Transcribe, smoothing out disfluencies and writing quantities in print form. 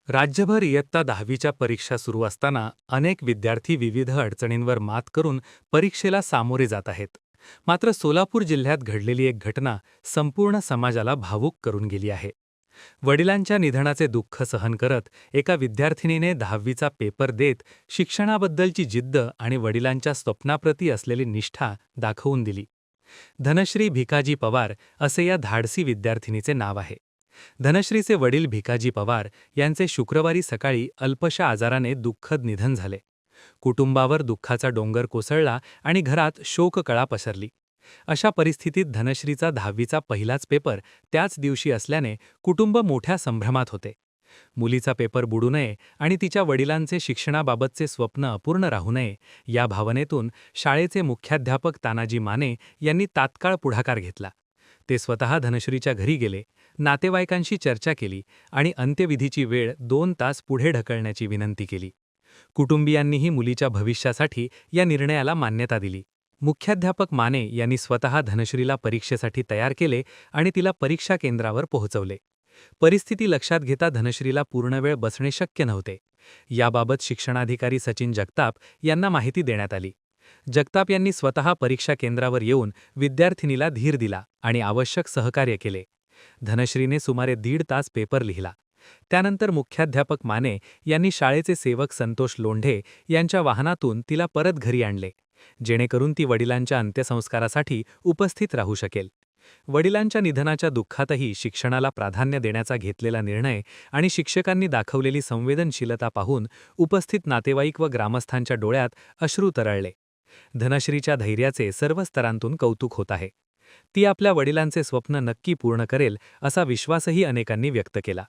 राज्यभर इयत्ता 10वीच्या परीक्षा सुरू असताना अनेक विद्यार्थी विविध अडचणींवर मात करून परीक्षेला सामोरे जात आहेत. मात्र सोलापूर जिल्ह्यात घडलेली एक घटना संपूर्ण समाजाला भावूक करून गेली आहे. वडिलांच्या निधनाचे दुःख सहन करत एका विद्यार्थिनीने 10वीचा पेपर देत शिक्षणाबद्दलची जिद्द आणि वडिलांच्या स्वप्नाप्रती असलेली निष्ठा दाखवून दिली. धनश्री भिकाजी पवार असे या धाडसी विद्यार्थिनीचे नाव आहे. धनश्रीचे वडील भिकाजी पवार यांचे शुक्रवारी सकाळी अल्पशा आजाराने दुःखद निधन झाले. कुटुंबावर दुःखाचा डोंगर कोसळला आणि घरात शोककळा पसरली. अशा परिस्थितीत धनश्रीचा 10वीचा पहिलाच पेपर त्याच दिवशी असल्याने कुटुंब मोठ्या संभ्रमात होते. मुलीचा पेपर बुडू नये आणि तिच्या वडिलांचे शिक्षणाबाबतचे स्वप्न अपूर्ण राहू नये या भावनेतून शाळेचे मुख्याध्यापक तानाजी माने यांनी तात्काळ पुढाकार घेतला. ते स्वतः धनश्रीच्या घरी गेले, नातेवाईकांशी चर्चा केली आणि अंत्यविधीची वेळ 2 तास पुढे ढकलण्याची विनंती केली. कुटुंबियांनीही मुलीच्या भविष्यासाठी या निर्णयाला मान्यता दिली. मुख्याध्यापक माने यांनी स्वतः धनश्रीला परीक्षेसाठी तयार केले आणि तिला परीक्षा केंद्रावर पोहोचवले. परिस्थिती लक्षात घेता धनश्रीला पूर्णवेळ बसणे शक्य नव्हते. याबाबत शिक्षणाधिकारी सचिन जगताप यांना माहिती देण्यात आली. जगताप यांनी स्वतः परीक्षा केंद्रावर येऊन विद्यार्थिनीला धीर दिला आणि आवश्यक सहकार्य केले. धनश्रीने सुमारे 1.5 तास पेपर लिहिला. त्यानंतर मुख्याध्यापक माने यांनी शाळेचे सेवक संतोष लोंढे यांच्या वाहनातून तिला परत घरी आणले, जेणेकरून ती वडिलांच्या अंत्यसंस्कारासाठी उपस्थित राहू शकेल. वडिलांच्या निधनाच्या दुःखातही शिक्षणाला प्राधान्य देण्याचा घेतलेला निर्णय आणि शिक्षकांनी दाखवलेली संवेदनशीलता पाहून उपस्थित नातेवाईक व ग्रामस्थांच्या डोळ्यात अश्रू तरळले. धनश्रीच्या धैर्याचे सर्व स्तरांतून कौतुक होत आहे. ती आपल्या वडिलांचे स्वप्न नक्की पूर्ण करेल असा विश्वासही अनेकांनी व्यक्त केला.